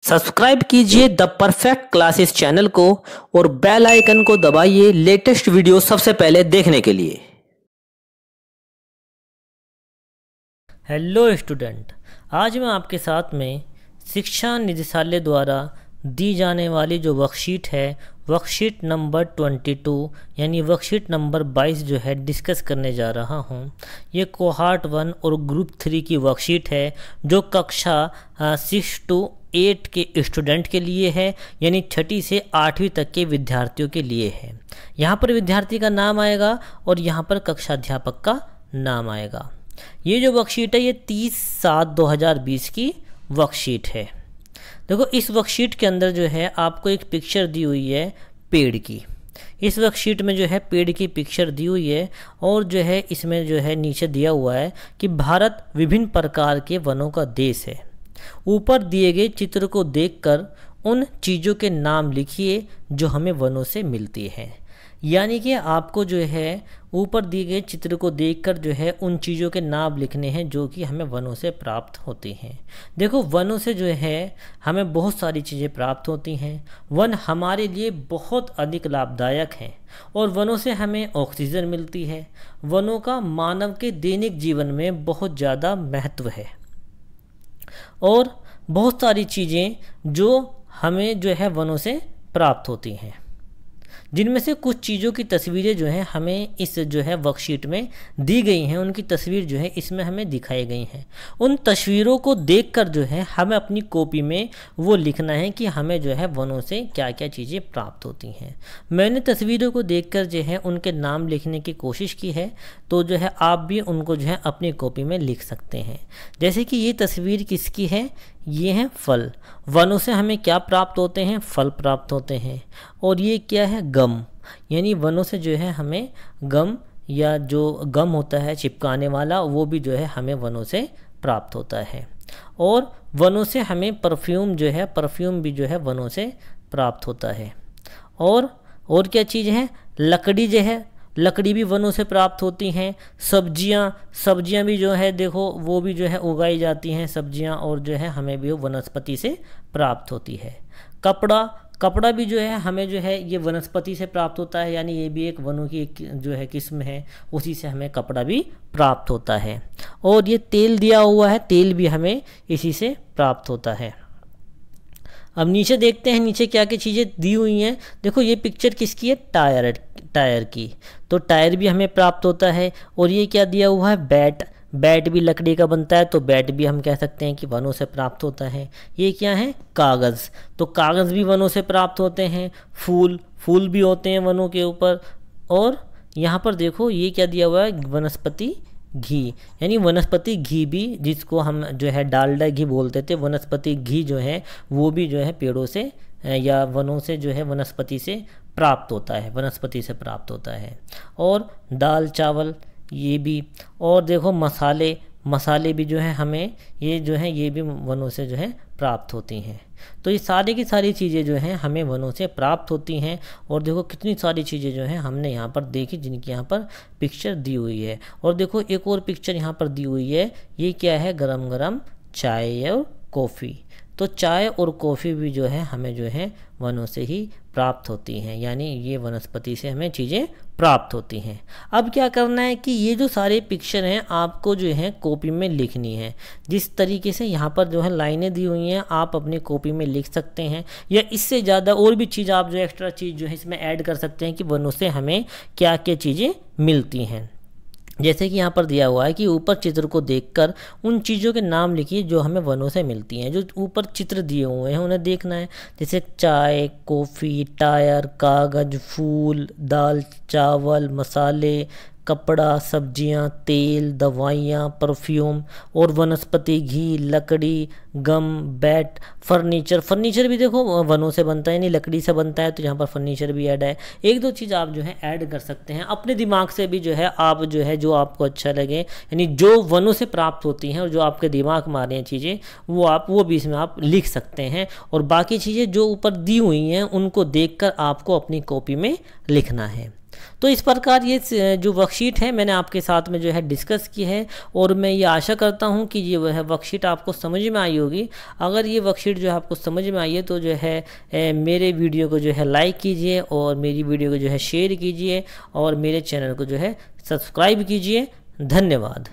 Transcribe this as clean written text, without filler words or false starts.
Subscribe कीजिए the perfect classes channel को और बेल आइकन को दबाइए लेटेस्ट वीडियो सबसे पहले देखने के लिए। हेलो स्टूडेंट, आज मैं आपके साथ में शिक्षा निदेशालय द्वारा दी जाने वाली जो वर्कशीट है, वर्कशीट नंबर 22 यानी वर्कशीट नंबर 22 जो है डिस्कस करने जा रहा हूँ। ये कोहार्ट 1 और ग्रुप 3 की वर्कशीट है जो कक्षा 6 to 8 के स्टूडेंट के लिए है, यानी 6ठी से 8वीं तक के विद्यार्थियों के लिए है। यहाँ पर विद्यार्थी का नाम आएगा और यहाँ पर कक्षाध्यापक का नाम आएगा। ये जो वर्कशीट है ये 30/7/2020 की वर्कशीट है। देखो, इस वर्कशीट के अंदर जो है आपको एक पिक्चर दी हुई है पेड़ की। इस वर्कशीट में जो है पेड़ की पिक्चर दी हुई है और जो है इसमें जो है नीचे दिया हुआ है कि भारत विभिन्न प्रकार के वनों का देश है। ऊपर दिए गए चित्र को देखकर उन चीज़ों के नाम लिखिए जो हमें वनों से मिलती हैं। यानी कि आपको जो है ऊपर दिए गए चित्र को देखकर जो है उन चीज़ों के नाम लिखने हैं जो कि हमें वनों से प्राप्त होती हैं। देखो, वनों से जो है हमें बहुत सारी चीज़ें प्राप्त होती हैं। वन हमारे लिए बहुत अधिक लाभदायक हैं और वनों से हमें ऑक्सीजन मिलती है। वनों का मानव के दैनिक जीवन में बहुत ज़्यादा महत्व है और बहुत सारी चीज़ें जो हमें जो है वनों से प्राप्त होती हैं, जिनमें से कुछ चीज़ों की तस्वीरें जो हैं हमें इस जो है वर्कशीट में दी गई हैं। उनकी तस्वीर जो है इसमें हमें दिखाई गई हैं। उन तस्वीरों को देखकर जो है हमें अपनी कॉपी में वो लिखना है कि हमें जो है वनों से क्या क्या चीज़ें प्राप्त होती हैं। मैंने तस्वीरों को देखकर जो है उनके नाम लिखने की कोशिश की है, तो जो है आप भी उनको जो है अपनी कॉपी में लिख सकते हैं। जैसे कि ये तस्वीर किसकी है, ये हैं फल। वनों से हमें क्या प्राप्त होते हैं, फल प्राप्त होते हैं। और ये क्या है, गम, यानी वनों से जो है हमें गम या जो गम होता है चिपकाने वाला, वो भी जो है हमें वनों से प्राप्त होता है। और वनों से हमें परफ्यूम जो है, परफ्यूम भी जो है वनों से प्राप्त होता है। और क्या चीज़ है, लकड़ी जो है, लकड़ी भी वनों से प्राप्त होती हैं। सब्जियां भी जो है देखो वो भी जो है उगाई जाती हैं सब्जियां, और जो है हमें भी वनस्पति से प्राप्त होती है। कपड़ा भी जो है हमें जो है ये वनस्पति से प्राप्त होता है, यानी ये भी एक वनों की एक जो है किस्म है, उसी से हमें कपड़ा भी प्राप्त होता है। और ये तेल दिया हुआ है, तेल भी हमें इसी से प्राप्त होता है। अब नीचे देखते हैं नीचे क्या क्या चीज़ें दी हुई हैं। देखो, ये पिक्चर किसकी है, टायर की। तो टायर भी हमें प्राप्त होता है। और ये क्या दिया हुआ है, बैट भी लकड़ी का बनता है, तो बैट भी हम कह सकते हैं कि वनों से प्राप्त होता है। ये क्या है, कागज़, तो कागज़ भी वनों से प्राप्त होते हैं। फूल भी होते हैं वनों के ऊपर। और यहाँ पर देखो ये क्या दिया हुआ है, वनस्पति घी, यानी वनस्पति घी भी, जिसको हम जो है डालडा घी बोलते थे, वनस्पति घी जो है वो भी जो है पेड़ों से या वनों से जो है वनस्पति से प्राप्त होता है। और दाल चावल ये भी। और देखो मसाले भी जो है हमें ये भी वनों से जो है प्राप्त होती हैं। तो ये सारी की सारी चीज़ें जो हैं हमें वनों से प्राप्त होती हैं। और देखो कितनी सारी चीज़ें जो हैं हमने यहाँ पर देखी, जिनकी यहाँ पर पिक्चर दी हुई है। और देखो एक और पिक्चर यहाँ पर दी हुई है, ये क्या है, गरम गरम चाय और कॉफ़ी। तो चाय और कॉफ़ी भी जो है हमें जो है वनों से ही प्राप्त होती हैं, यानी ये वनस्पति से हमें चीज़ें प्राप्त होती हैं। अब क्या करना है कि ये जो सारे पिक्चर हैं आपको जो है कॉपी में लिखनी है। जिस तरीके से यहाँ पर जो है लाइनें दी हुई हैं आप अपनी कॉपी में लिख सकते हैं, या इससे ज़्यादा और भी चीज़ आप जो एक्स्ट्रा चीज़ जो है इसमें ऐड कर सकते हैं कि वनों से हमें क्या क्या चीज़ें मिलती हैं। जैसे कि यहाँ पर दिया हुआ है कि ऊपर चित्र को देखकर उन चीज़ों के नाम लिखिए जो हमें वनों से मिलती हैं। जो ऊपर चित्र दिए हुए हैं उन्हें देखना है, जैसे चाय, कॉफ़ी, टायर, कागज़, फूल, दाल चावल, मसाले, कपड़ा, सब्जियां, तेल, दवाइयाँ, परफ्यूम और वनस्पति घी, लकड़ी, गम, बैट, फर्नीचर भी देखो वनों से बनता है, यानी लकड़ी से बनता है, तो यहाँ पर फर्नीचर भी ऐड है। एक दो चीज़ आप जो है ऐड कर सकते हैं अपने दिमाग से भी, जो है आप जो है जो आपको अच्छा लगे, यानी जो वनों से प्राप्त होती हैं और जो आपके दिमाग में आ रही हैं चीज़ें वो भी इसमें आप लिख सकते हैं। और बाकी चीज़ें जो ऊपर दी हुई हैं उनको देखकर आपको अपनी कॉपी में लिखना है। तो इस प्रकार ये जो वर्कशीट है मैंने आपके साथ में जो है डिस्कस की है, और मैं ये आशा करता हूँ कि ये वह वर्कशीट आपको समझ में आई होगी। अगर ये वर्कशीट जो है आपको समझ में आई है तो जो है मेरे वीडियो को जो है लाइक कीजिए और मेरी वीडियो को जो है शेयर कीजिए और मेरे चैनल को जो है सब्सक्राइब कीजिए। धन्यवाद।